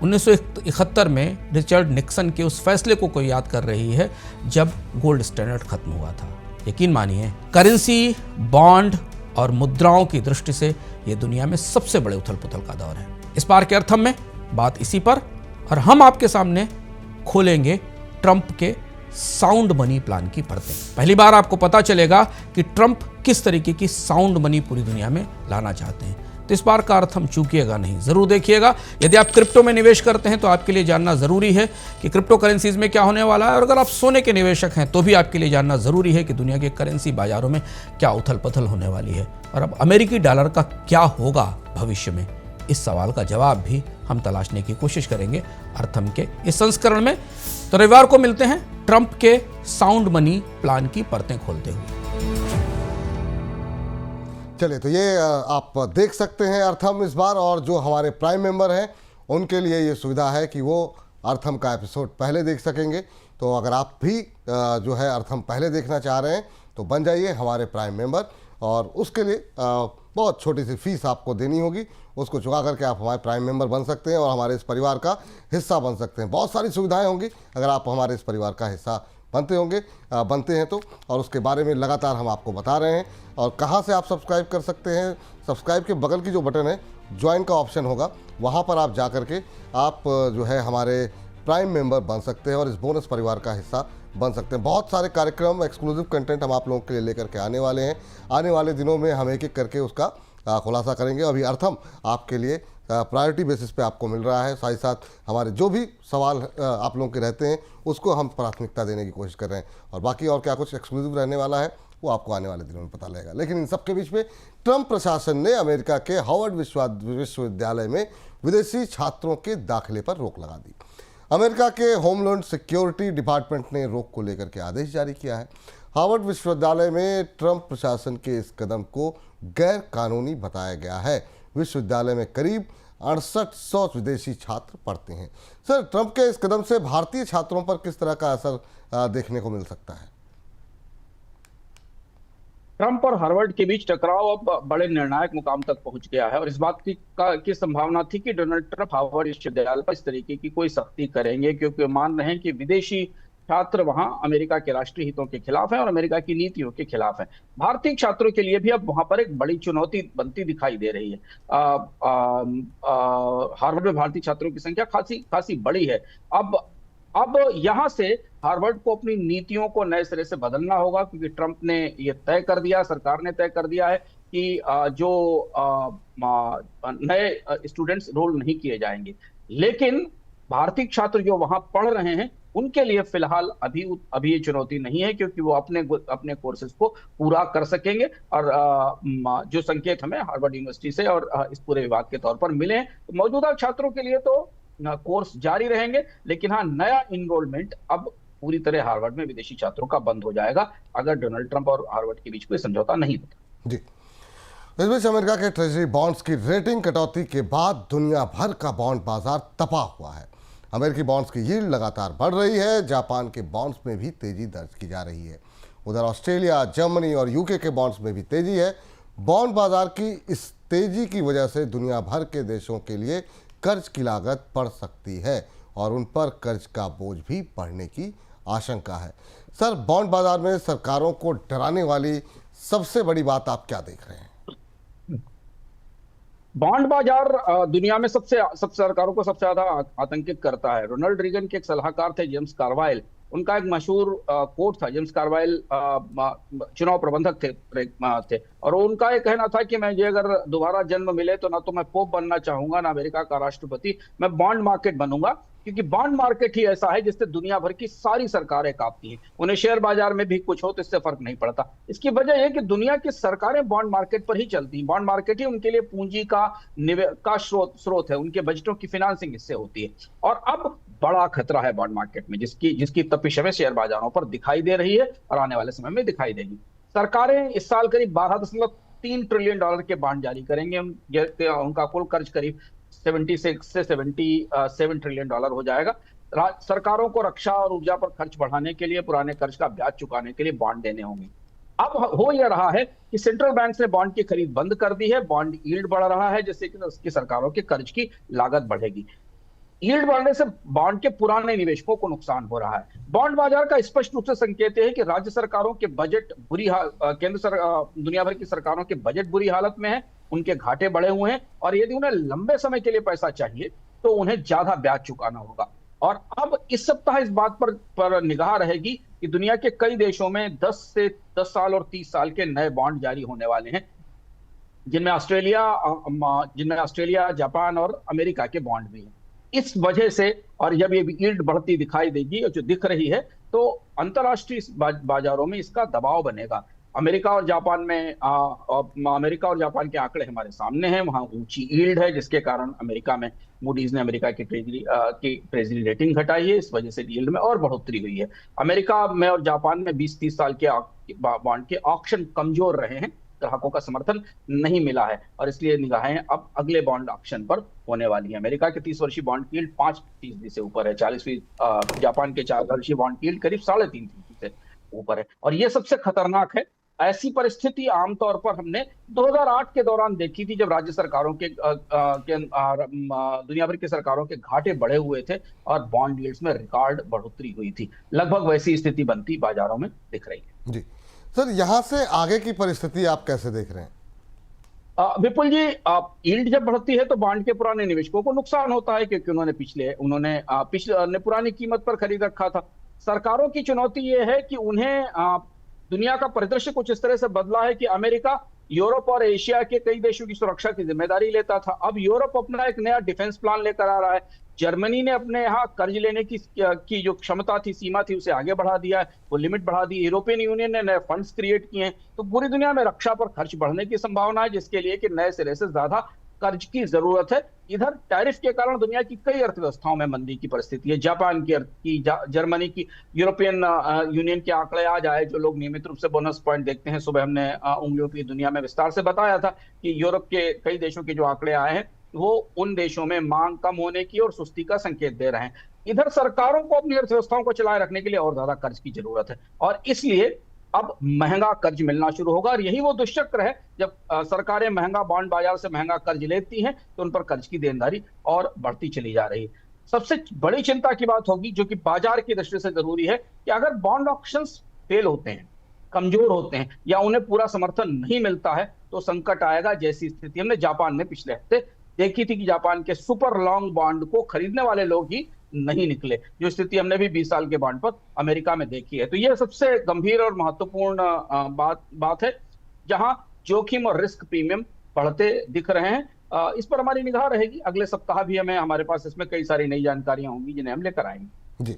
1971 में रिचर्ड निक्सन के उस फैसले को याद कर रही है जब गोल्ड स्टैंडर्ड खत्म हुआ था। यकीन मानिए, करेंसी, बॉन्ड और मुद्राओं की दृष्टि से यह दुनिया में सबसे बड़े उथल पुथल का दौर है। इस बार के अर्थम में बात इसी पर, और हम आपके सामने खोलेंगे ट्रंप के साउंड मनी प्लान की परतें। पहली बार आपको पता चलेगा कि ट्रंप किस तरीके की साउंड मनी पूरी दुनिया में लाना चाहते हैं। तो इस बार का अर्थ हम चूकिएगा नहीं, जरूर देखिएगा। यदि आप क्रिप्टो में निवेश करते हैं तो आपके लिए जानना जरूरी है कि क्रिप्टो करेंसीज में क्या होने वाला है, और अगर आप सोने के निवेशक हैं तो भी आपके लिए जानना जरूरी है कि दुनिया के करेंसी बाजारों में क्या उथल पुथल होने वाली है, और अब अमेरिकी डॉलर का क्या होगा भविष्य में। इस सवाल का जवाब भी हम तलाशने की कोशिश करेंगे अर्थम के इस संस्करण में। तो रविवार को मिलते हैं ट्रंप के साउंड मनी प्लान की परतें खोलते हुए। चलिए, तो ये आप देख सकते हैं अर्थम इस बार, और जो हमारे प्राइम मेंबर हैं उनके लिए ये सुविधा है कि वो अर्थम का एपिसोड पहले देख सकेंगे। तो अगर आप भी जो है अर्थम पहले देखना चाह रहे हैं तो बन जाइए हमारे प्राइम मेंबर, और उसके लिए बहुत छोटी सी फीस आपको देनी होगी। उसको चुका करके आप हमारे प्राइम मेंबर बन सकते हैं और हमारे इस परिवार का हिस्सा बन सकते हैं। बहुत सारी सुविधाएं होंगी अगर आप हमारे इस परिवार का हिस्सा बनते हैं तो, और उसके बारे में लगातार हम आपको बता रहे हैं। और कहाँ से आप सब्सक्राइब कर सकते हैं, सब्सक्राइब के बगल की जो बटन है, ज्वाइन का ऑप्शन होगा, वहाँ पर आप जा करके आप जो है हमारे प्राइम मेंबर बन सकते हैं और इस बोनस परिवार का हिस्सा बन सकते हैं। बहुत सारे कार्यक्रम, एक्सक्लूसिव कंटेंट हम आप लोगों के लिए लेकर के आने वाले हैं। आने वाले दिनों में हम एक एक करके उसका खुलासा करेंगे। अभी अर्थम आपके लिए प्रायोरिटी बेसिस पे आपको मिल रहा है। साथ ही साथ हमारे जो भी सवाल आप लोगों के रहते हैं उसको हम प्राथमिकता देने की कोशिश कर रहे हैं, और बाकी और क्या कुछ एक्सक्लूसिव रहने वाला है वो आपको आने वाले दिनों में पता लगेगा। लेकिन इन सब के बीच में ट्रंप प्रशासन ने अमेरिका के हार्वर्ड विश्वविद्यालय में विदेशी छात्रों के दाखिले पर रोक लगा दी। अमेरिका के होमलैंड सिक्योरिटी डिपार्टमेंट ने रोक को लेकर के आदेश जारी किया है। हार्वर्ड विश्वविद्यालय में ट्रंप प्रशासन के इस कदम को गैर कानूनी बताया गया है। विश्वविद्यालय में करीब 6800 विदेशी छात्र पढ़ते हैं। सर, ट्रंप के इस कदम से भारतीय छात्रों पर किस तरह का असर देखने को मिल सकता है? ट्रंप और हार्वर्ड के बीच टकराव अब बड़े निर्णायक मुकाम तक पहुंच गया है, और इस बात की संभावना थी कि डोनाल्ड ट्रंप हार्वर्ड विश्वविद्यालय पर इस तरीके की कोई सख्ती करेंगे, क्योंकि मान रहे हैं कि विदेशी छात्र वहां अमेरिका के राष्ट्रीय हितों के खिलाफ हैं और अमेरिका की नीतियों के खिलाफ हैं। भारतीय छात्रों के लिए भी अब वहां पर एक बड़ी चुनौती बनती दिखाई दे रही है। हार्वर्ड में भारतीय छात्रों की संख्या खासी बड़ी है। अब यहां से हार्वर्ड को अपनी नीतियों को नए सिरे से बदलना होगा, क्योंकि ट्रंप ने ये तय कर दिया, सरकार ने तय कर दिया है कि जो नए स्टूडेंट्स रोल नहीं किए जाएंगे। लेकिन भारतीय छात्र जो वहां पढ़ रहे हैं उनके लिए फिलहाल अभी ये चुनौती नहीं है, क्योंकि वो अपने कोर्सेज को पूरा कर सकेंगे। और जो संकेत हमें हार्वर्ड यूनिवर्सिटी से और इस पूरे विभाग के तौर पर मिले हैं, तो मौजूदा छात्रों के लिए तो कोर्स जारी रहेंगे, लेकिन हाँ, नया इनरोलमेंट अब पूरी तरह हार्वर्ड में विदेशी छात्रों का बंद हो जाएगा अगर डोनाल्ड ट्रंप और हार्वर्ड के बीच कोई समझौता नहीं होता। जी, इस बीच अमेरिका के ट्रेजरी बॉन्ड्स की रेटिंग कटौती के बाद दुनिया भर का बॉन्ड बाजार तपा हुआ है। अमेरिकी बॉन्ड्स की यील्ड लगातार बढ़ रही है। जापान के बॉन्ड्स में भी तेजी दर्ज की जा रही है। उधर ऑस्ट्रेलिया, जर्मनी और यूके के बॉन्ड्स में भी तेजी है। बॉन्ड बाजार की इस तेजी की वजह से दुनिया भर के देशों के लिए कर्ज की लागत बढ़ सकती है और उन पर कर्ज का बोझ भी बढ़ने की आशंका है। सर, बॉन्ड बाजार में सरकारों को डराने वाली सबसे बड़ी बात आप क्या देख रहे हैं? बॉन्ड बाजार दुनिया में सबसे सरकारों को सबसे ज्यादा आतंकित करता है। रोनाल्ड रीगन के एक सलाहकार थे जेम्स कार्वाइल, उनका एक मशहूर कोट था। जेम्स कार्वाइल चुनाव प्रबंधक थे और उनका ये कहना था कि मुझे अगर दोबारा जन्म मिले तो ना तो मैं पोप बनना चाहूंगा, ना अमेरिका का राष्ट्रपति, मैं बॉन्ड मार्केट बनूंगा, क्योंकि बॉन्ड मार्केट ही ऐसा है जिससे दुनिया भर की सारी सरकारें कांपती हैं। उन्हें शेयर बाजार में भी कुछ हो तो इससे फर्क नहीं पड़ता। इसकी वजह यह कि दुनिया की सरकारें बॉन्ड मार्केट पर ही चलती हैं। बॉन्ड मार्केट ही उनके लिए पूंजी का स्रोत है, उनके बजटों की फाइनेंसिंग इससे होती है। और अब बड़ा खतरा है बॉन्ड मार्केट में, जिसकी तपिश हमें शेयर बाजारों पर दिखाई दे रही है और आने वाले समय में दिखाई देगी। सरकारें इस साल करीब 12.3 ट्रिलियन डॉलर के बॉन्ड जारी करेंगे। उनका कुल कर्ज करीब 76 से 77 ट्रिलियन डॉलर हो जाएगा। सरकारों को रक्षा और ऊर्जा पर खर्च बढ़ाने के लिए, पुराने कर्ज का ब्याज चुकाने के लिए बॉन्ड देने होंगे। अब हो यह रहा है कि सेंट्रल बैंक ने बॉन्ड की खरीद बंद कर दी है, बॉन्ड यील्ड बढ़ रहा है, जिससे कि उसकी सरकारों के कर्ज की लागत बढ़ेगी। यील्ड बढ़ने से बॉन्ड के पुराने निवेशकों को नुकसान हो रहा है। बॉन्ड बाजार का स्पष्ट रूप से संकेत है कि राज्य सरकारों के बजट दुनिया भर की सरकारों के बजट बुरी हालत में है, उनके घाटे बढ़े हुए हैं, और यदि उन्हें लंबे समय के लिए पैसा चाहिए तो उन्हें ज्यादा ब्याज चुकाना होगा। और अब इस सप्ताह इस बात पर निगाह रहेगी कि दुनिया के कई देशों में 10 साल और 30 साल के नए बॉन्ड जारी होने वाले हैं, जिनमें ऑस्ट्रेलिया, जापान और अमेरिका के बॉन्ड भी हैं। इस वजह से, और जब ये यील्ड बढ़ती दिखाई देगी और जो दिख रही है, तो अंतर्राष्ट्रीय बाजारों में इसका दबाव बनेगा। अमेरिका और जापान के आंकड़े हमारे सामने हैं, वहां ऊंची यील्ड है, जिसके कारण अमेरिका में मूडीज ने अमेरिका की ट्रेजरी रेटिंग घटाई है, इस वजह से यील्ड में और बढ़ोतरी हुई है। अमेरिका में और जापान में 20-30 साल के बॉन्ड के ऑक्शन कमजोर रहे हैं, ग्राहकों का समर्थन नहीं मिला है, और इसलिए निगाहें अब अगले बॉन्ड ऑक्शन पर होने वाली है। अमेरिका के 30 वर्षीय बॉन्ड की यील्ड 5% से ऊपर है, 40%। जापान के 4 वर्षीय बॉन्ड की यील्ड करीब 3.5% से ऊपर है, और यह सबसे खतरनाक है। ऐसी परिस्थिति आमतौर पर हमने 2008 के दौरान देखी थी, जब राज्य सरकारों के दुनिया भर की सरकारों के घाटे बढ़े हुए थे और बॉन्ड यील्ड्स में रिकॉर्ड बढ़ोतरी हुई थी। लगभग वैसी स्थिति बनती बाजारों में दिख रही है। जी सर, यहाँ से आगे की परिस्थिति आप कैसे देख रहे हैं? विपुल जी, यील्ड जब बढ़ती है तो बॉन्ड के पुराने निवेशकों को नुकसान होता है, क्योंकि उन्होंने पुरानी कीमत पर खरीद रखा था। सरकारों की चुनौती ये है कि उन्हें दुनिया का परिदृश्य कुछ इस तरह से बदला है कि अमेरिका यूरोप और एशिया के कई देशों की सुरक्षा की जिम्मेदारी लेता था, अब यूरोप अपना एक नया डिफेंस प्लान लेकर आ रहा है। जर्मनी ने अपने यहाँ कर्ज लेने की जो क्षमता थी, सीमा थी, उसे आगे बढ़ा दिया है, वो लिमिट बढ़ा दी। यूरोपियन यूनियन ने नए फंड्स क्रिएट किए हैं, तो पूरी दुनिया में रक्षा पर खर्च बढ़ने की संभावना है, जिसके लिए कि नए सिरे से ज्यादा कर्ज की जरूरत है। इधर टैरिफ के कारण दुनिया की कई अर्थव्यवस्थाओं में मंदी की परिस्थिति है, जापान की, जर्मनी की। यूरोपियन यूनियन के आंकड़े आज आए, जो लोग नियमित रूप से बोनस पॉइंट देखते हैं, सुबह हमने उंगलियों की दुनिया में विस्तार से बताया था कि यूरोप के कई देशों के जो आंकड़े आए हैं, वो उन देशों में मांग कम होने की और सुस्ती का संकेत दे रहे हैं। इधर सरकारों को अपनी अर्थव्यवस्थाओं को चलाए रखने के लिए और ज्यादा कर्ज की जरूरत है, और इसलिए अब महंगा कर्ज मिलना शुरू होगा। और यही वो दुष्चक्र है, जब सरकारें महंगा बॉन्ड बाजार से महंगा कर्ज लेती हैं तो उन पर कर्ज की देनदारी और बढ़ती चली जा रही है। सबसे बड़ी चिंता की बात होगी, जो कि बाजार की दृष्टि से जरूरी है, कि अगर बॉन्ड ऑक्शंस फेल होते हैं, कमजोर होते हैं, या उन्हें पूरा समर्थन नहीं मिलता है, तो संकट आएगा। जैसी स्थिति हमने जापान में पिछले हफ्ते देखी थी कि जापान के सुपर लॉन्ग बॉन्ड को खरीदने वाले लोग ही नहीं निकले, जो स्थिति हमने भी 20 साल के बॉन्ड पर अमेरिका में देखी है। तो यह सबसे गंभीर और महत्वपूर्ण बात है, जहां जोखिम और रिस्क प्रीमियम बढ़ते दिख रहे हैं। इस पर हमारी निगाह रहेगी। अगले सप्ताह भी हमारे पास इसमें कई सारी नई जानकारियां होंगी, जिन्हें हम लेकर आएंगे। जी,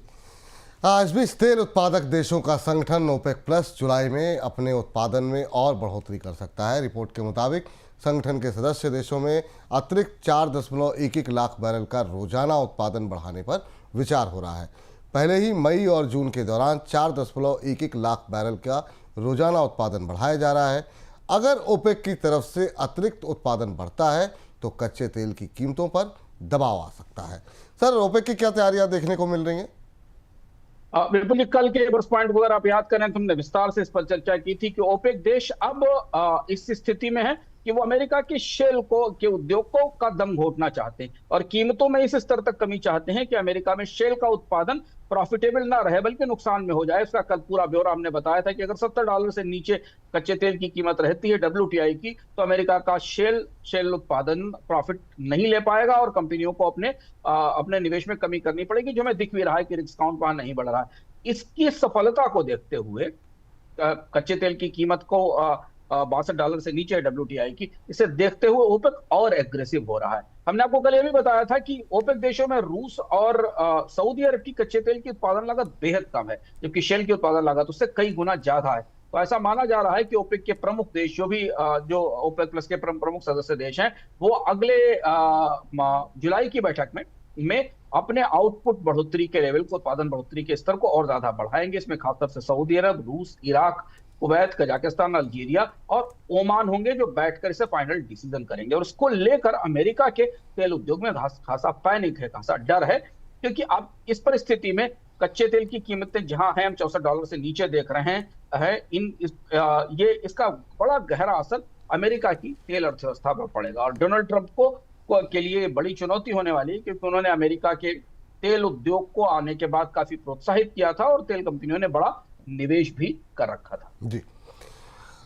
आज भी तेल उत्पादक देशों का संगठन ओपेक प्लस जुलाई में अपने उत्पादन में और बढ़ोतरी कर सकता है। रिपोर्ट के मुताबिक संगठन के सदस्य देशों में अतिरिक्त 4.11 लाख बैरल का रोजाना उत्पादन बढ़ाने पर विचार हो रहा है। पहले ही मई और जून के दौरान 4.11 लाख बैरल का रोजाना उत्पादन बढ़ाया जा रहा है। अगर ओपेक की तरफ से अतिरिक्त उत्पादन बढ़ता है तो कच्चे तेल की कीमतों पर दबाव आ सकता है। सर, ओपेक की क्या तैयारियां देखने को मिल रही हैं? बिल्कुल, कल के बस पॉइंट को अगर आप याद करें तो हमने विस्तार से इस पर चर्चा की थी कि ओपेक देश अब इस स्थिति में है कि वो अमेरिका की शेल के उद्योगों का दम घोटना चाहते हैं, और कीमतों में इस स्तर तक कमी चाहते हैं कि अमेरिका में शेल का उत्पादन प्रॉफिटेबल ना रहे, बल्कि नुकसान में हो जाए। इसका कल पूरा ब्यौरा हमने बताया था कि अगर $70 से नीचे कच्चे तेल की कीमत रहती है WTI की, तो अमेरिका का शेल उत्पादन प्रॉफिट नहीं ले पाएगा, और कंपनियों को अपने निवेश में कमी करनी पड़ेगी, जो हमें दिख भी रहा है कि डिस्काउंट वहां नहीं बढ़ रहा है। इसकी सफलता को देखते हुए कच्चे तेल की कीमत को $62 से नीचे है WTI की, इसे देखते हुए ओपेक और एग्रेसिव हो रहा है। हमने आपको कल यह भी बताया था कि ओपेक देशों में रूस और सऊदी अरब की कच्चे तेल की उत्पादन लागत बेहद कम है, जबकि शेल की उत्पादन लागत उससे कई गुना ज्यादा है। तो ऐसा माना जा रहा है कि ओपेक के प्रमुख देश, जो ओपेक प्लस के प्रमुख सदस्य देश हैं, वो अगले जुलाई की बैठक में अपने आउटपुट बढ़ोतरी के लेवल को, उत्पादन बढ़ोतरी के स्तर को और ज्यादा बढ़ाएंगे। इसमें खासतौर से सऊदी अरब, रूस, इराक, कुवैत, कजाकिस्तान, अल्जीरिया और ओमान होंगे, जो बैठकर इसे फाइनल डिसीजन करेंगे। और इसको लेकर अमेरिका के तेल उद्योग में खासा पैनिक है, खासा डर है, क्योंकि अब इस परिस्थिति में कच्चे तेल की कीमतें जहां हैं, हम $64 से नीचे देख रहे हैं ये इसका बड़ा गहरा असर अमेरिका की तेल अर्थव्यवस्था पर पड़ेगा और डोनाल्ड ट्रंप के लिए बड़ी चुनौती होने वाली है, क्योंकि उन्होंने अमेरिका के तेल उद्योग को आने के बाद काफी प्रोत्साहित किया था और तेल कंपनियों ने बड़ा निवेश भी कर रखा था। जी,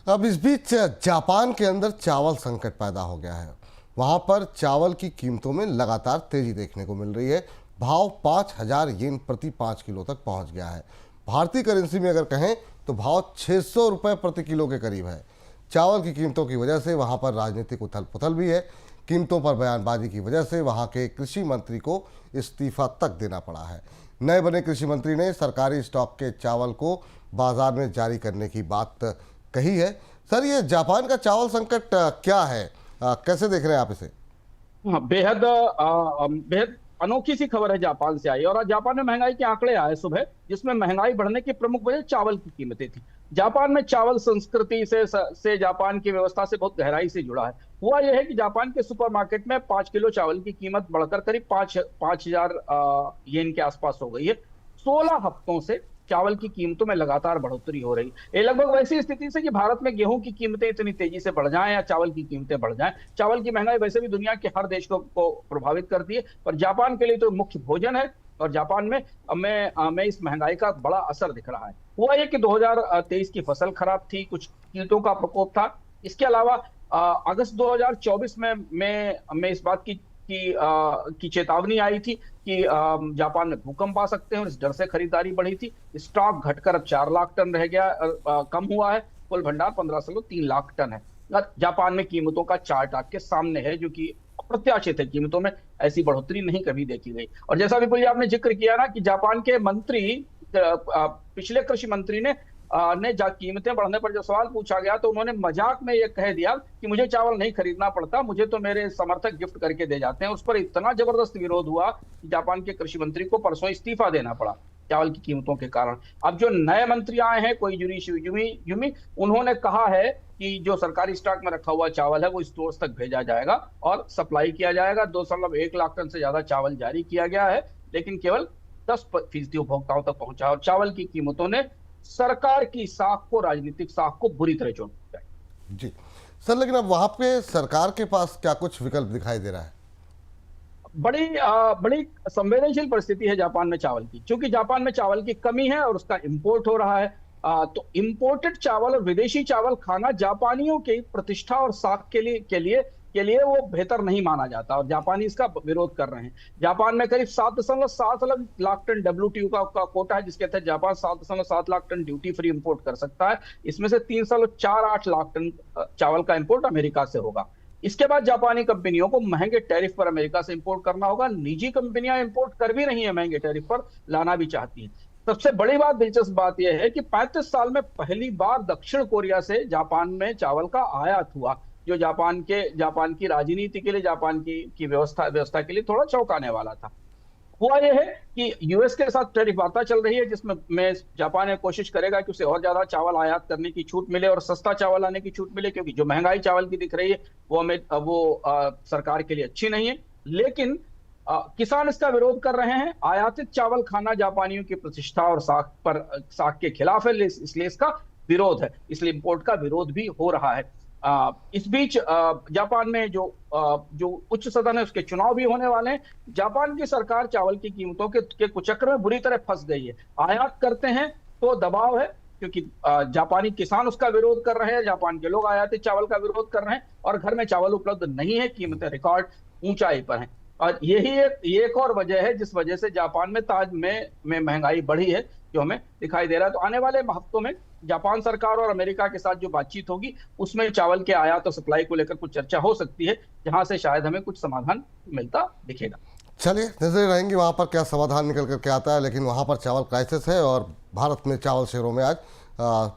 अब इस बीच जापान के अंदर चावल संकट पैदा हो गया है। वहां पर चावल की कीमतों में लगातार तेजी देखने को मिल रही है। भाव 5000 येन प्रति 5 किलो तक पहुंच गया है। भारतीय करेंसी में अगर कहें तो भाव 600 रुपये प्रति किलो के करीब है। चावल की कीमतों की वजह से वहां पर राजनीतिक उथल पुथल भी है। कीमतों पर बयानबाजी की वजह से वहां के कृषि मंत्री को इस्तीफा तक देना पड़ा है। नए बने कृषि मंत्री ने सरकारी स्टॉक के चावल को बाजार में जारी करने की बात कही है। सर, ये जापान का चावल संकट क्या है, कैसे देख रहे हैं आप इसे? हाँ, बेहद अनोखी सी खबर है जापान से आई। और आज जापान में महंगाई के आंकड़े आए सुबह, जिसमें महंगाई बढ़ने की प्रमुख वजह चावल की कीमतें थी। जापान में चावल संस्कृति से जापान की व्यवस्था से बहुत गहराई से जुड़ा है। हुआ यह है कि जापान के सुपरमार्केट में 5 किलो चावल की कीमत बढ़कर करीब 5,000 येन के आसपास हो गई है। 16 हफ्तों से चावल की कीमतों में लगातार बढ़ोतरी हो रही है। ये लगभग वैसी स्थिति से कि भारत में गेहूं की कीमतें इतनी तेजी से बढ़ जाएं या चावल की कीमतें बढ़ जाएं। चावल की महंगाई वैसे भी दुनिया के हर देश को प्रभावित करती है, पर जापान के लिए तो मुख्य भोजन है और जापान में इस महंगाई का बड़ा असर दिख रहा है। हुआ ये कि 2023 की फसल खराब थी, कुछ कीटों का प्रकोप था। इसके अलावा अगस्त 2024 में इस बात की चेतावनी आई थी कि जापान में भूकंप आ सकते हैं और इस डर से खरीदारी बढ़ी थी। स्टॉक घटकर अब 4 लाख टन रह गया, कम हुआ है। कुल भंडार 15.3 लाख टन है। जापान में कीमतों का चार्ट आपके सामने है, जो कि अप्रत्याशित है। कीमतों में ऐसी बढ़ोतरी नहीं कभी देखी गई। और जैसा विपुल जी आपने जिक्र किया ना कि जापान के पिछले कृषि मंत्री ने कीमतें बढ़ने पर जब सवाल पूछा गया तो उन्होंने मजाक में ये कह दिया कि मुझे चावल नहीं खरीदना पड़ता, मुझे तो मेरे समर्थक गिफ्ट करके दे जाते हैं। उस पर इतना जबरदस्त विरोध हुआ कि जापान के कृषि मंत्री को परसों इस्तीफा देना पड़ा चावल की कीमतों के कारण। अब जो नए मंत्री आए हैं, कोइजुरी युमी, उन्होंने कहा है कि जो सरकारी स्टॉक में रखा हुआ चावल है वो स्टोर्स तक भेजा जाएगा और सप्लाई किया जाएगा। 2.1 लाख टन से ज्यादा चावल जारी किया गया है, लेकिन केवल 10% उपभोक्ताओं तक पहुंचा। और चावल की कीमतों ने सरकार की साख को, राजनीतिक साख को बुरी तरह चोट पहुंचाई। जी सर, लेकिन अब वहां पे सरकार के पास क्या कुछ विकल्प दिखाई दे रहा है? बड़ी संवेदनशील परिस्थिति है जापान में चावल की, क्योंकि जापान में चावल की कमी है और उसका इंपोर्ट हो रहा है। तो इंपोर्टेड चावल और विदेशी चावल खाना जापानियों की प्रतिष्ठा और साख के लिए वो बेहतर नहीं माना जाता और जापानी इसका विरोध कर रहे हैं। जापान में करीब 7.7 लाख टन WTO का कोटा है, जिसके तहत Japan 7.7 lakh tonne duty free import कर सकता है। इसमें से 3.48 लाख टन चावल का इंपोर्ट अमेरिका से होगा। इसके बाद जापानी कंपनियों को महंगे टैरिफ पर अमेरिका से इंपोर्ट करना होगा। निजी कंपनियां इंपोर्ट कर भी रही है, महंगे टैरिफ पर लाना भी चाहती है। सबसे बड़ी बात, दिलचस्प बात यह है कि 35 साल में पहली बार दक्षिण कोरिया से जापान में चावल का आयात हुआ, जो जापान की राजनीति के लिए, जापान की व्यवस्था के लिए थोड़ा चौंकाने वाला था। हुआ यह है कि यूएस के साथ टैरिफ वार्ता चल रही है, जिसमें जापान कोशिश करेगा कि उसे और ज्यादा चावल आयात करने की छूट मिले और सस्ता चावल लाने की छूट मिले, क्योंकि जो महंगाई चावल की दिख रही है वो सरकार के लिए अच्छी नहीं है। लेकिन किसान इसका विरोध कर रहे हैं। आयातित चावल खाना जापानियों की प्रतिष्ठा और साख के खिलाफ है, इसलिए इसका विरोध है, इसलिए इंपोर्ट का विरोध भी हो रहा है। इस बीच जापान में जो उच्च सदन है उसके चुनाव भी होने वाले हैं। जापान की सरकार चावल की कीमतों के कुचक्र में बुरी तरह फंस गई है। आयात करते हैं तो दबाव है, क्योंकि जापानी किसान उसका विरोध कर रहे हैं, जापान के लोग आयातित चावल का विरोध कर रहे हैं और घर में चावल उपलब्ध नहीं है, कीमतें रिकॉर्ड ऊंचाई पर हैं। और यही एक और वजह है जिस वजह से जापान में महंगाई बढ़ी है, जो हमें दिखाई दे रहा है। तो आने वाले हफ्तों में जापान सरकार और अमेरिका के साथ जो बातचीत होगी उसमें चावल के आयात और सप्लाई को लेकर कुछ चर्चा हो सकती है, जहां से शायद हमें कुछ समाधान मिलता दिखेगा। चलिए, नजर रहेंगी वहां पर क्या समाधान निकल करके आता है। लेकिन वहां पर चावल क्राइसिस है और भारत में चावल शेयरों में आज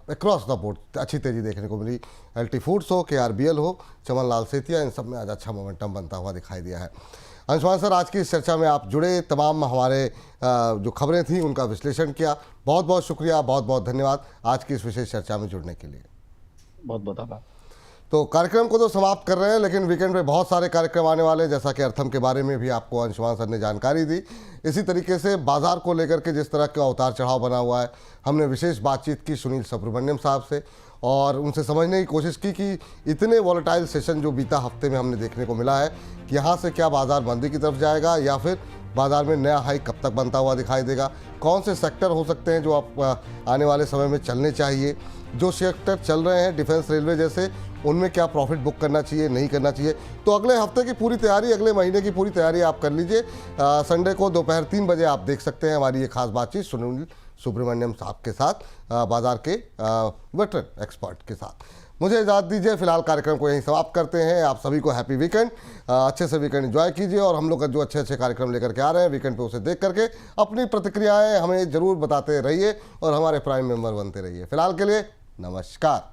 अक्रॉस द बोर्ड अच्छी तेजी देखने को मिली। LT फूड्स हो, KRBL हो, चमन लाल सेतिया, इन सब में आज अच्छा मोमेंटम बनता हुआ दिखाई दिया है। अंशुमान सर, आज की इस चर्चा में आप जुड़े, तमाम हमारे जो खबरें थी उनका विश्लेषण किया, बहुत बहुत शुक्रिया, बहुत बहुत धन्यवाद आज की इस विशेष चर्चा में जुड़ने के लिए। बहुत बहुत आभार। तो कार्यक्रम को तो समाप्त कर रहे हैं, लेकिन वीकेंड पे बहुत सारे कार्यक्रम आने वाले हैं, जैसा कि अर्थम के बारे में भी आपको अंशुमान सर ने जानकारी दी। इसी तरीके से बाजार को लेकर के जिस तरह का उतार चढ़ाव बना हुआ है, हमने विशेष बातचीत की सुनील सुब्रमण्यम साहब से और उनसे समझने की कोशिश की कि इतने वॉलेटाइल सेशन जो बीता हफ्ते में हमने देखने को मिला है कि यहाँ से क्या बाजार मंदी की तरफ जाएगा या फिर बाजार में नया हाई कब तक बनता हुआ दिखाई देगा, कौन से सेक्टर हो सकते हैं जो आप आने वाले समय में चलने चाहिए, जो सेक्टर चल रहे हैं डिफेंस रेलवे जैसे, उनमें क्या प्रॉफिट बुक करना चाहिए नहीं करना चाहिए। तो अगले हफ्ते की पूरी तैयारी, अगले महीने की पूरी तैयारी आप कर लीजिए। संडे को दोपहर 3 बजे आप देख सकते हैं हमारी ये खास बातचीत सुनील सुब्रमण्यम साहब के साथ, बाजार के वेटरन एक्सपर्ट के साथ। मुझे इजाज़त दीजिए, फिलहाल कार्यक्रम को यहीं समाप्त करते हैं। आप सभी को हैप्पी वीकेंड, अच्छे से वीकेंड एंजॉय कीजिए और हम लोग का जो अच्छे अच्छे कार्यक्रम लेकर के आ रहे हैं वीकेंड पे, उसे देख करके अपनी प्रतिक्रियाएं हमें ज़रूर बताते रहिए और हमारे प्राइम मेंबर बनते रहिए। फिलहाल के लिए नमस्कार।